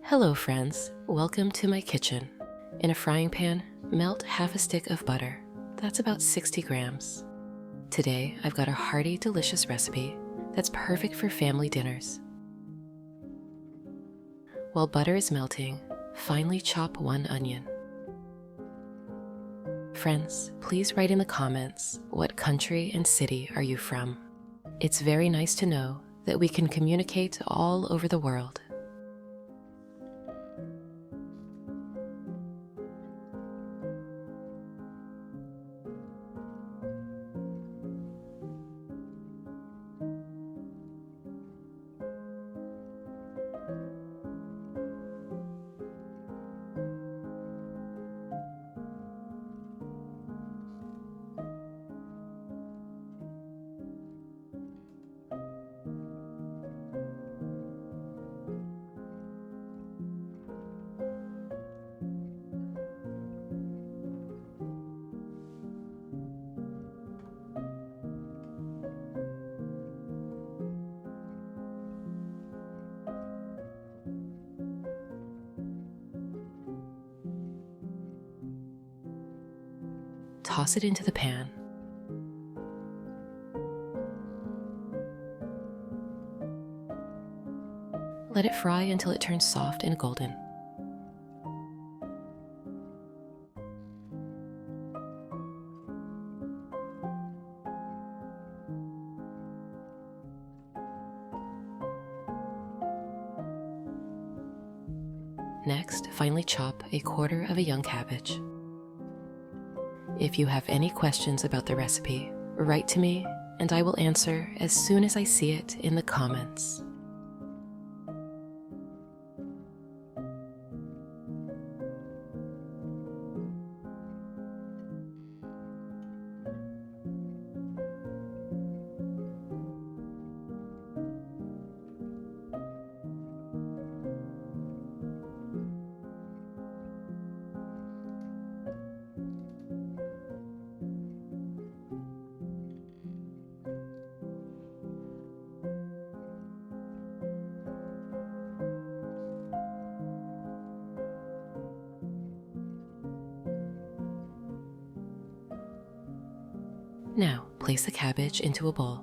Hello friends, welcome to my kitchen. In a frying pan, melt half a stick of butter. That's about 60 grams. Today, I've got a hearty, delicious recipe that's perfect for family dinners. While butter is melting, finely chop 1 onion. Friends, please write in the comments what country and city are you from. It's very nice to know that we can communicate all over the world. Toss it into the pan. Let it fry until it turns soft and golden. Next, finely chop a quarter of a young cabbage. If you have any questions about the recipe, write to me and I will answer as soon as I see it in the comments. Now, place the cabbage into a bowl.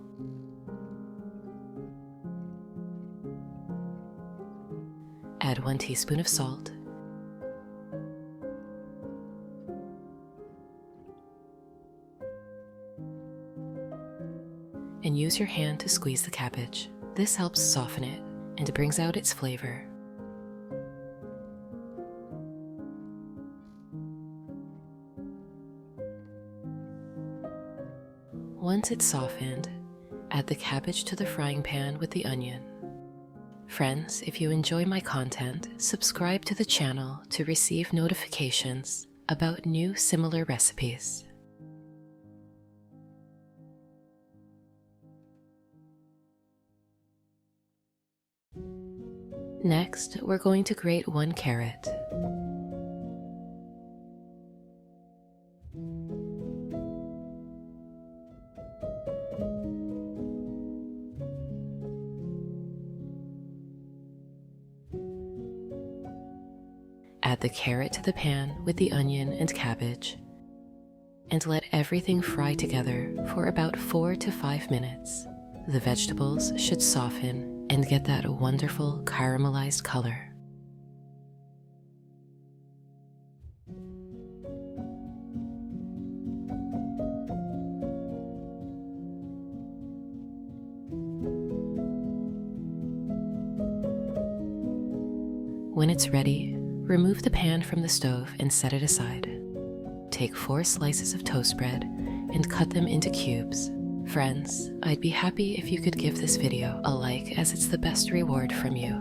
Add 1 teaspoon of salt, and use your hand to squeeze the cabbage. This helps soften it and brings out its flavor. Once it's softened, add the cabbage to the frying pan with the onion. Friends, if you enjoy my content, subscribe to the channel to receive notifications about new similar recipes. Next, we're going to grate 1 carrot. Add the carrot to the pan with the onion and cabbage, and let everything fry together for about 4 to 5 minutes. The vegetables should soften and get that wonderful caramelized color. When it's ready, remove the pan from the stove and set it aside. Take 4 slices of toast bread and cut them into cubes. Friends, I'd be happy if you could give this video a like, as it's the best reward from you.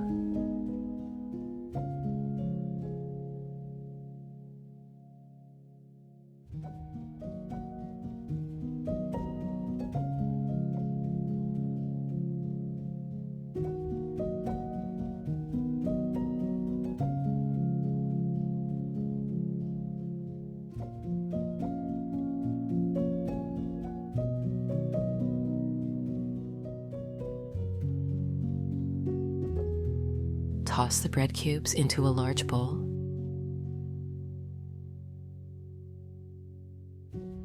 Toss the bread cubes into a large bowl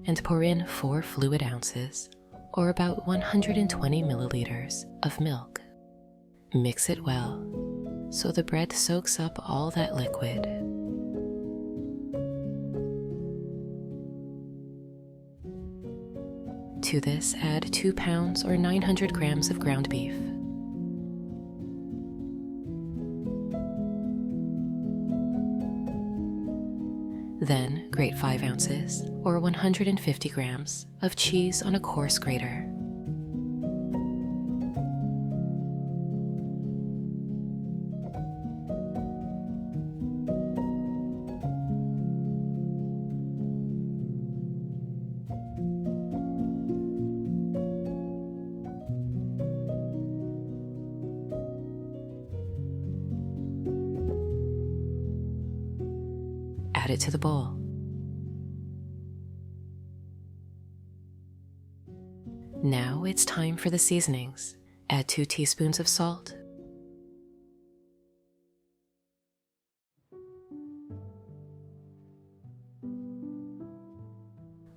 and pour in 4 fluid ounces, or about 120 milliliters, of milk. Mix it well so the bread soaks up all that liquid. To this, add 2 pounds or 900 grams of ground beef. Then grate 5 ounces or 150 grams of cheese on a coarse grater. Add it to the bowl. Now it's time for the seasonings. Add 2 teaspoons of salt,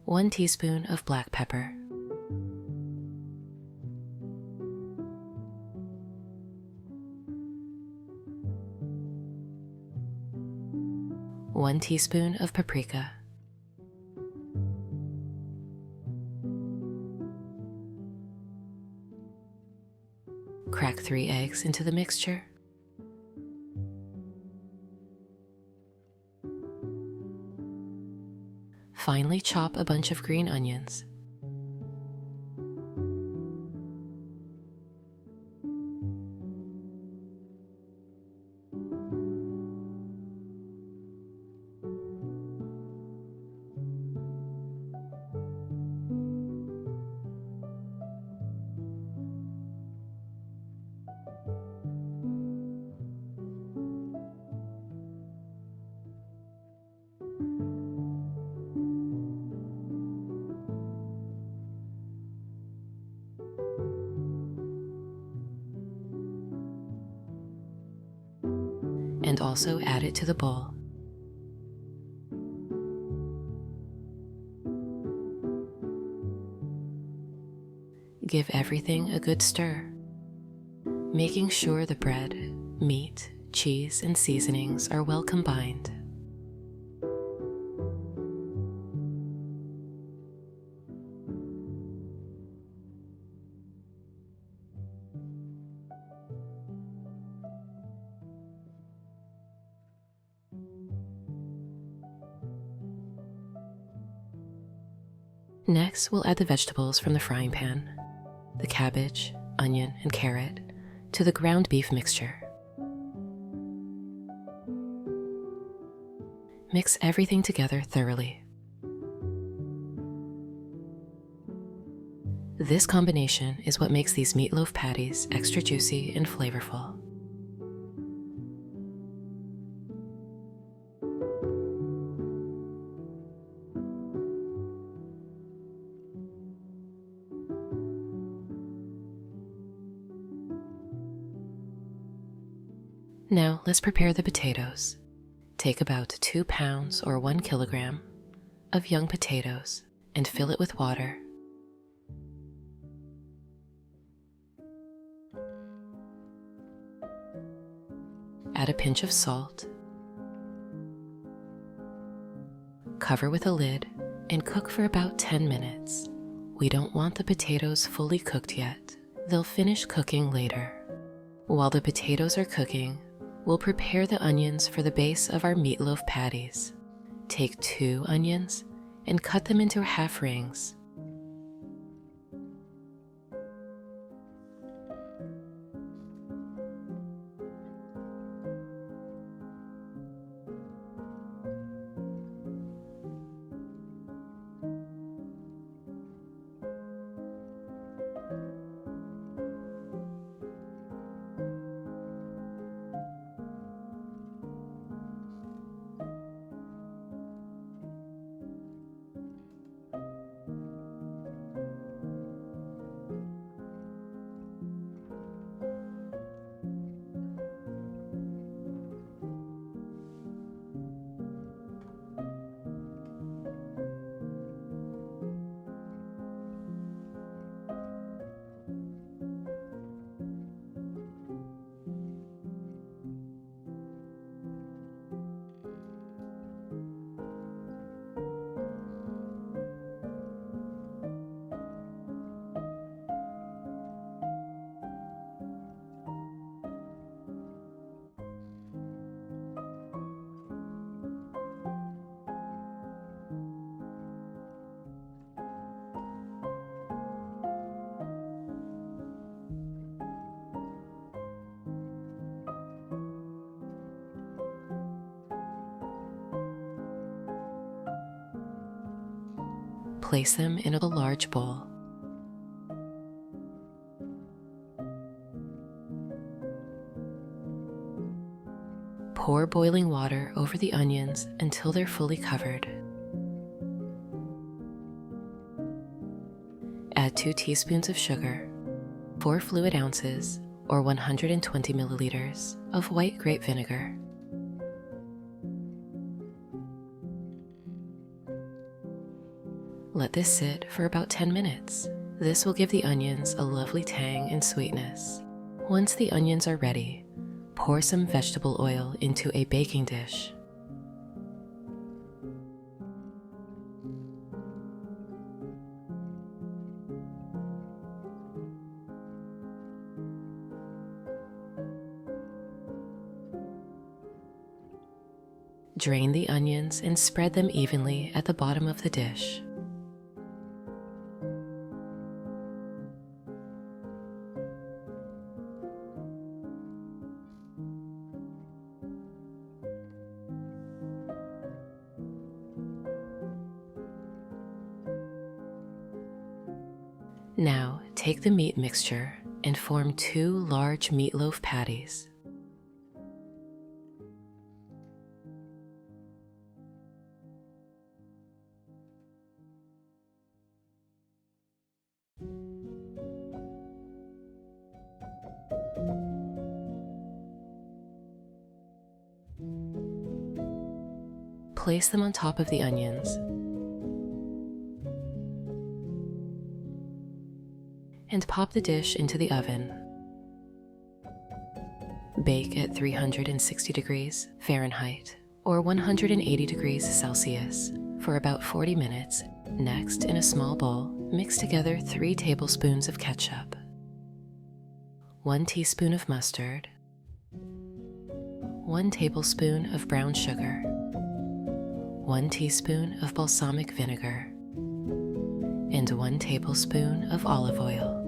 1 teaspoon of black pepper, 1 teaspoon of paprika, crack 3 eggs into the mixture, finely chop a bunch of green onions, and also add it to the bowl. Give everything a good stir, making sure the bread, meat, cheese, and seasonings are well combined. Next, we'll add the vegetables from the frying pan, the cabbage, onion, and carrot, to the ground beef mixture. Mix everything together thoroughly. This combination is what makes these meatloaf patties extra juicy and flavorful. Now let's prepare the potatoes. Take about 2 pounds or 1 kilogram of young potatoes and fill it with water. Add a pinch of salt. Cover with a lid and cook for about 10 minutes. We don't want the potatoes fully cooked yet. They'll finish cooking later. While the potatoes are cooking, we'll prepare the onions for the base of our meatloaf patties. Take 2 onions and cut them into half rings. Place them in a large bowl. Pour boiling water over the onions until they're fully covered. Add 2 teaspoons of sugar, 4 fluid ounces, or 120 milliliters of white grape vinegar. Let this sit for about 10 minutes. This will give the onions a lovely tang and sweetness. Once the onions are ready, pour some vegetable oil into a baking dish. Drain the onions and spread them evenly at the bottom of the dish. Now, take the meat mixture and form 2 large meatloaf patties. Place them on top of the onions and pop the dish into the oven. Bake at 360 degrees Fahrenheit or 180 degrees Celsius for about 40 minutes. Next, in a small bowl, mix together 3 tablespoons of ketchup, 1 teaspoon of mustard, 1 tablespoon of brown sugar, 1 teaspoon of balsamic vinegar, and 1 tablespoon of olive oil.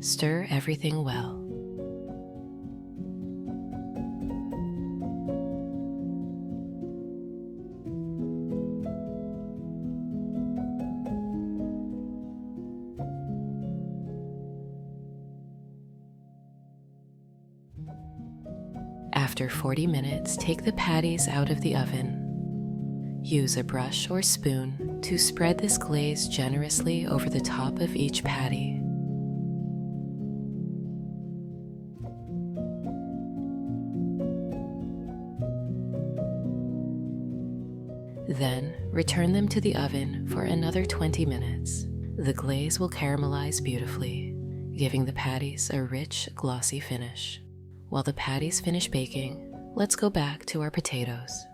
Stir everything well. After 40 minutes, take the patties out of the oven. Use a brush or spoon to spread this glaze generously over the top of each patty. Then, return them to the oven for another 20 minutes. The glaze will caramelize beautifully, giving the patties a rich, glossy finish. While the patties finish baking, let's go back to our potatoes.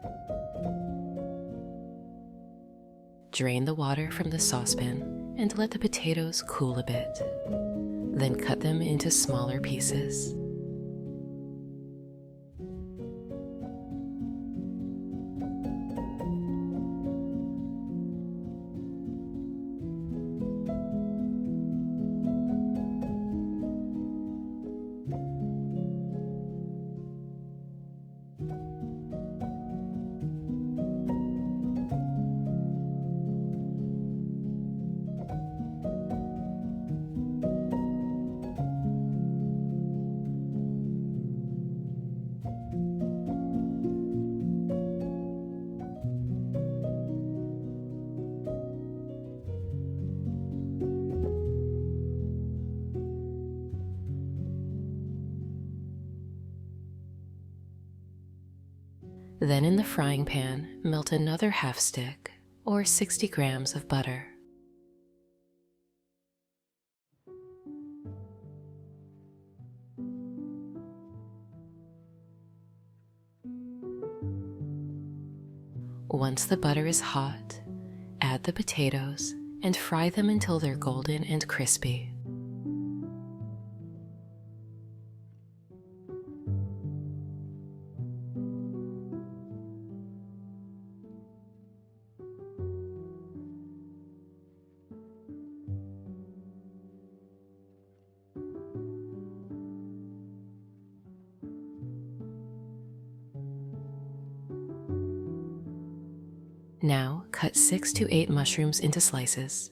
Drain the water from the saucepan and let the potatoes cool a bit. Then cut them into smaller pieces. Then in the frying pan, melt another half stick or 60 grams of butter. Once the butter is hot, add the potatoes and fry them until they're golden and crispy. Now cut 6 to 8 mushrooms into slices.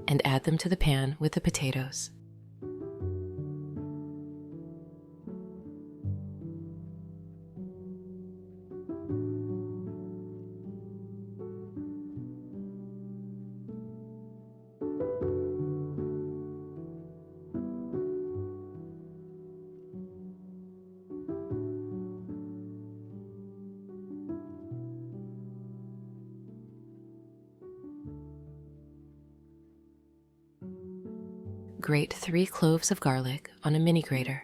And add them to the pan with the potatoes. Grate 3 cloves of garlic on a mini grater.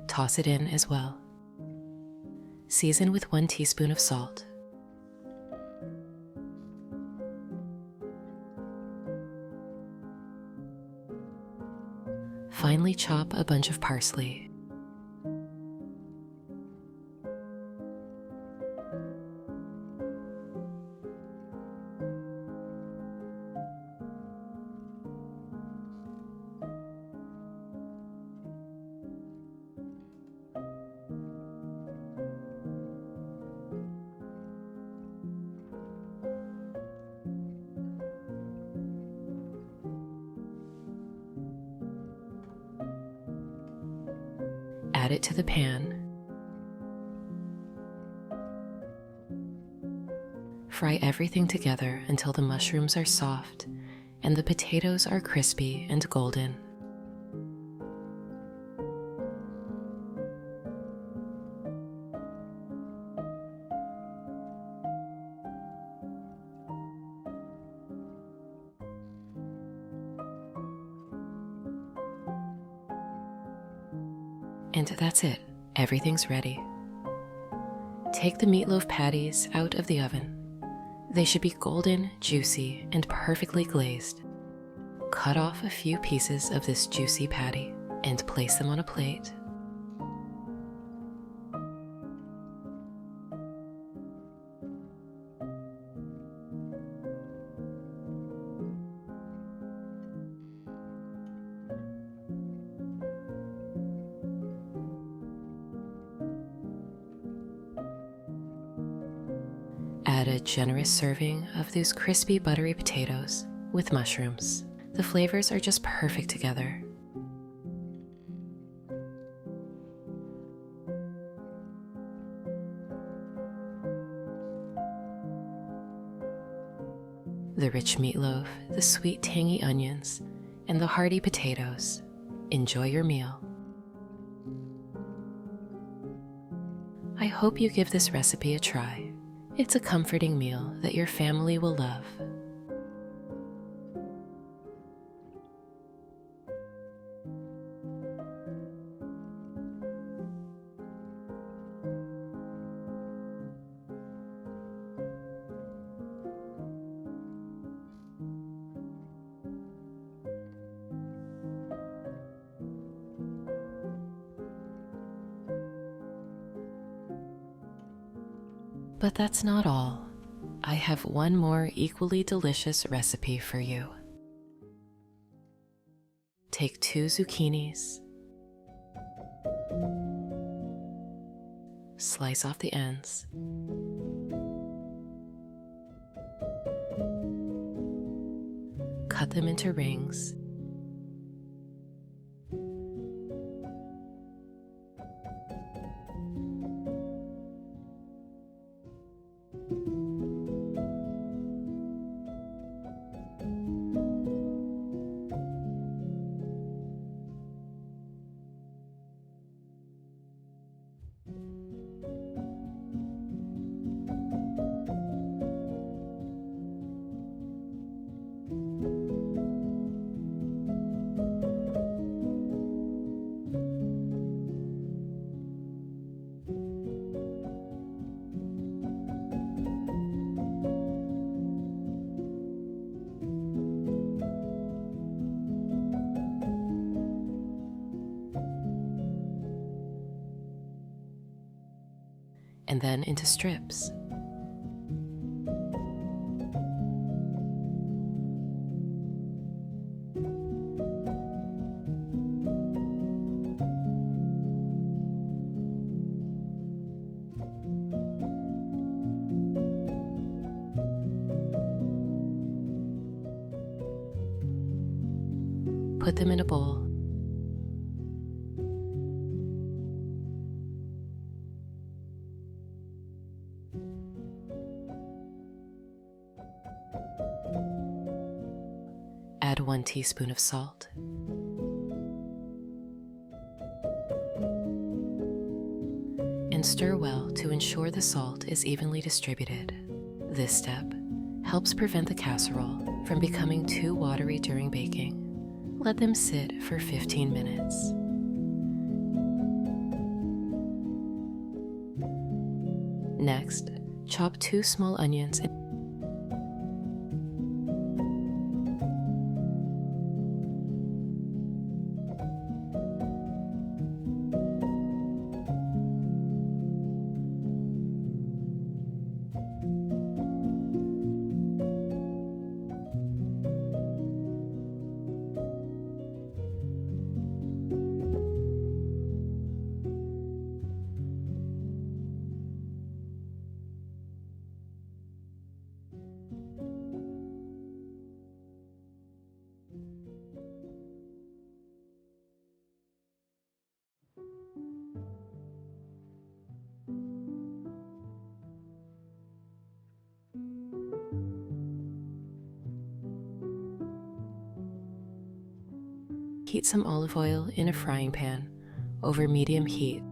Toss it in as well. Season with 1 teaspoon of salt. Finely chop a bunch of parsley. Add it to the pan. Fry everything together until the mushrooms are soft and the potatoes are crispy and golden. And that's it. Everything's ready. Take the meatloaf patties out of the oven. They should be golden, juicy, and perfectly glazed. Cut off a few pieces of this juicy patty and place them on a plate. Add a generous serving of these crispy, buttery potatoes with mushrooms. The flavors are just perfect together. The rich meatloaf, the sweet, tangy onions, and the hearty potatoes. Enjoy your meal. I hope you give this recipe a try. It's a comforting meal that your family will love. But that's not all. I have one more equally delicious recipe for you. Take 2 zucchinis, slice off the ends, cut them into rings, and then into strips. Put them in a bowl. Add 1 teaspoon of salt. And stir well to ensure the salt is evenly distributed. This step helps prevent the casserole from becoming too watery during baking. Let them sit for 15 minutes. Next, chop 2 small onions and heat some olive oil in a frying pan over medium heat.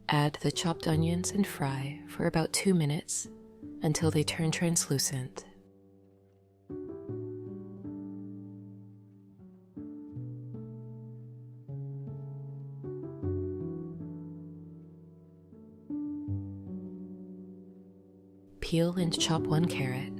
Add the chopped onions and fry for about 2 minutes until they turn translucent. Peel and chop 1 carrot.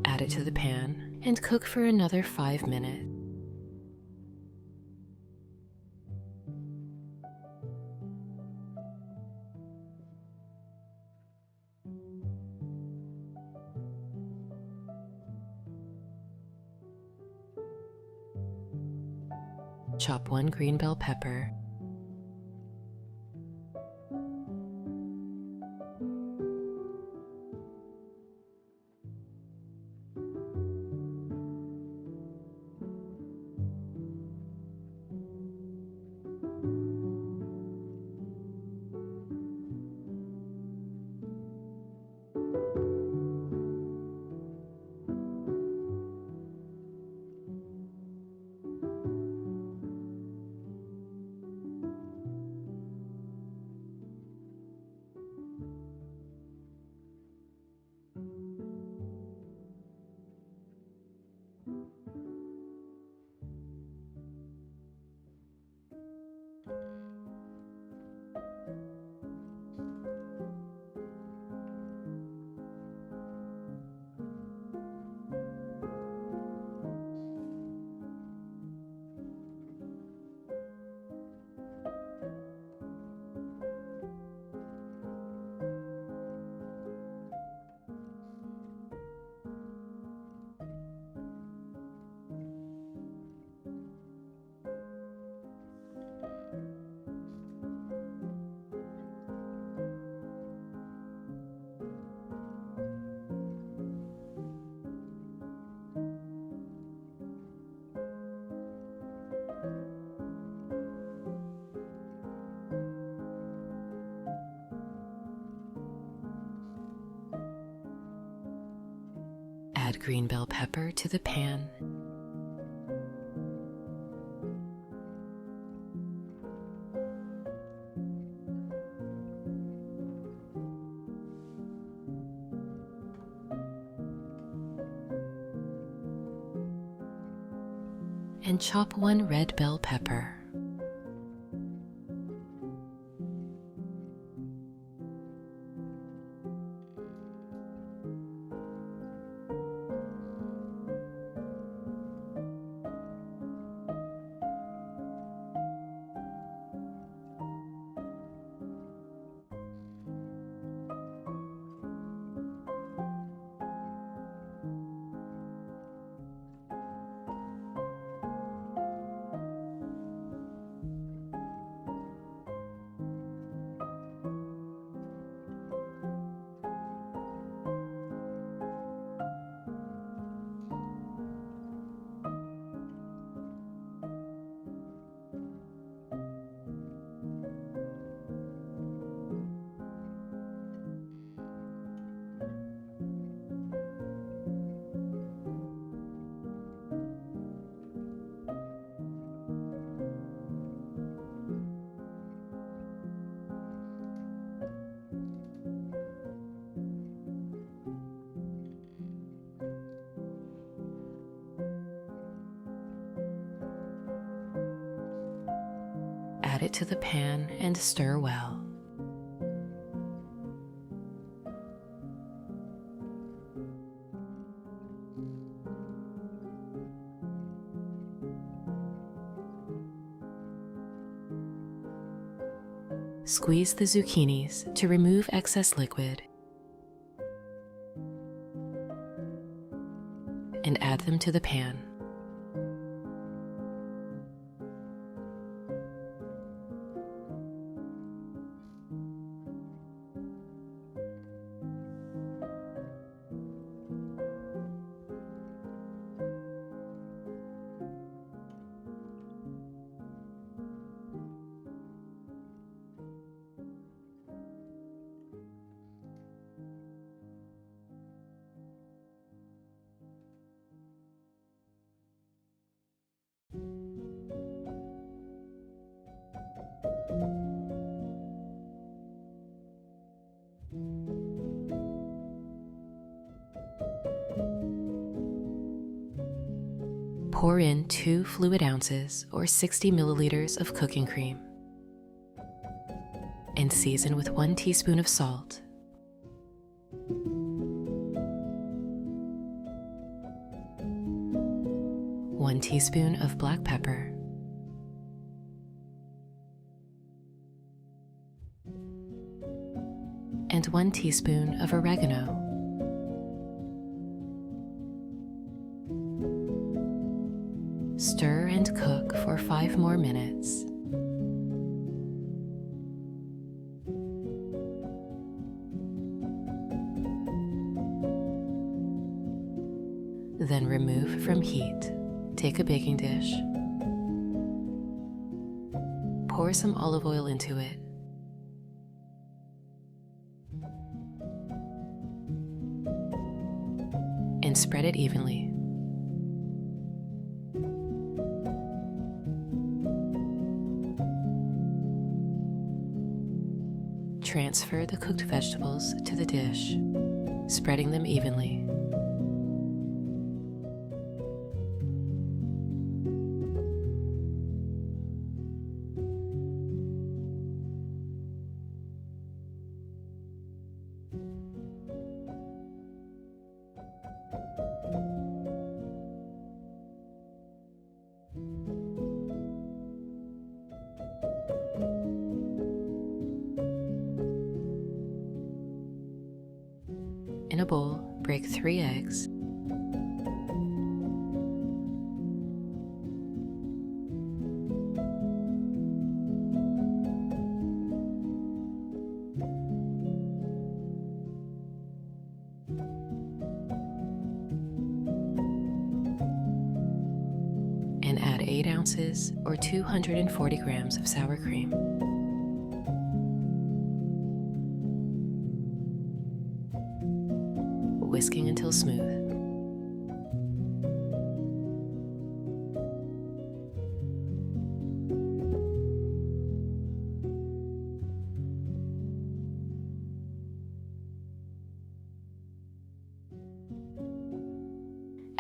Add it to the pan and cook for another 5 minutes. Chop 1 green bell pepper. Add green bell pepper to the pan. And chop 1 red bell pepper. Add it to the pan and stir well. Squeeze the zucchinis to remove excess liquid and add them to the pan. Pour in 2 fluid ounces or 60 milliliters of cooking cream and season with 1 teaspoon of salt, 1 teaspoon of black pepper, and 1 teaspoon of oregano. Stir and cook for 5 more minutes. Then remove from heat. Take a baking dish. Pour some olive oil into it. And spread it evenly. Transfer the cooked vegetables to the dish, spreading them evenly. In a bowl, break 3 eggs. And add 8 ounces or 240 grams of sour cream. Whisking until smooth.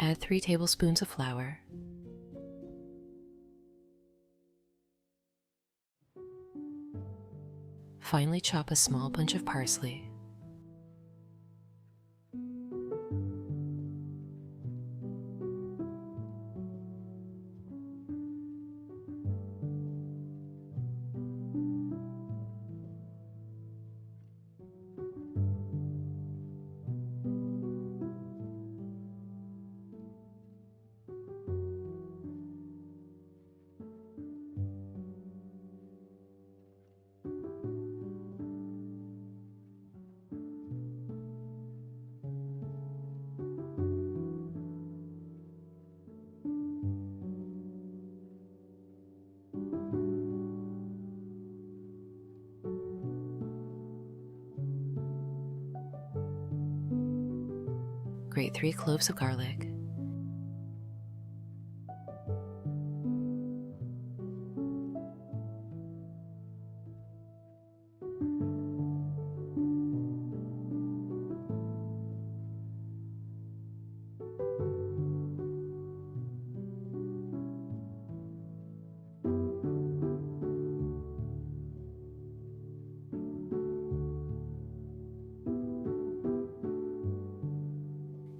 Add 3 tablespoons of flour. Finely chop a small bunch of parsley. Grate 3 cloves of garlic.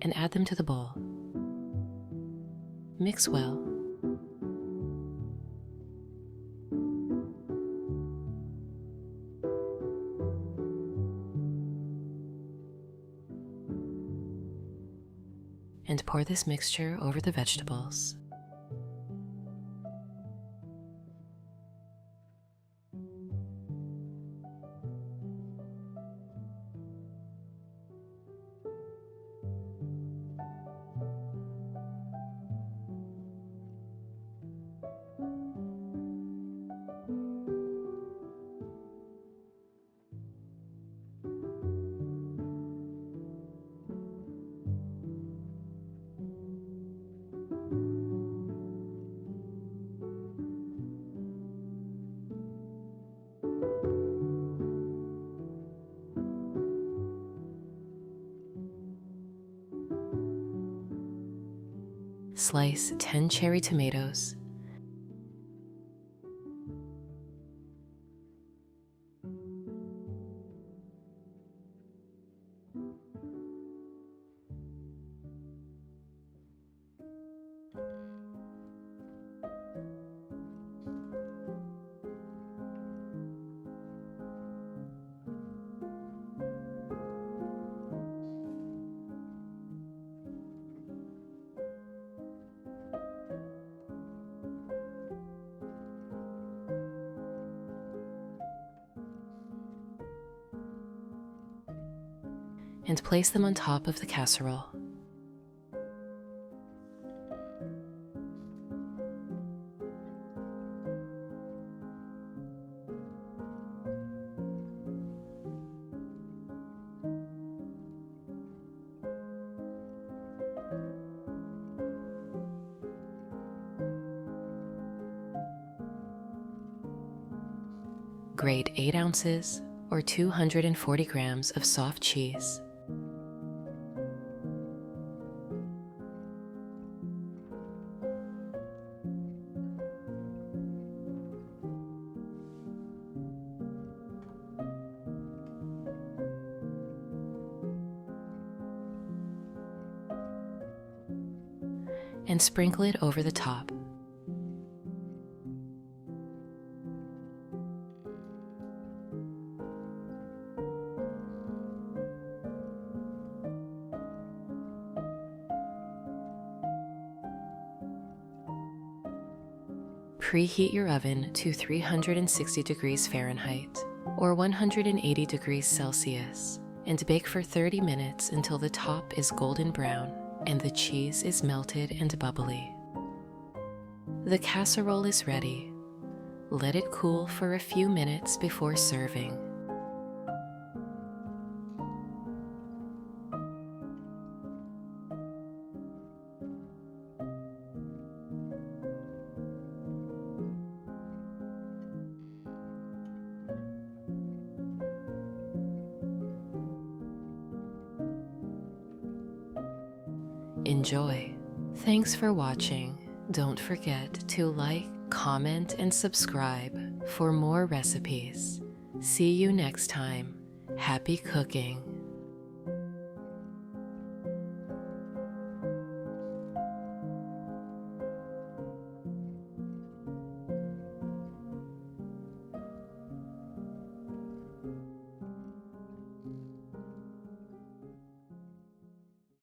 And add them to the bowl. Mix well. And pour this mixture over the vegetables. Slice 10 cherry tomatoes. And place them on top of the casserole. Grate 8 ounces or 240 grams of soft cheese. And sprinkle it over the top. Preheat your oven to 360 degrees Fahrenheit or 180 degrees Celsius and bake for 30 minutes until the top is golden brown and the cheese is melted and bubbly. The casserole is ready. Let it cool for a few minutes before serving. Enjoy. Thanks for watching. Don't forget to like, comment, and subscribe for more recipes. See you next time. Happy cooking.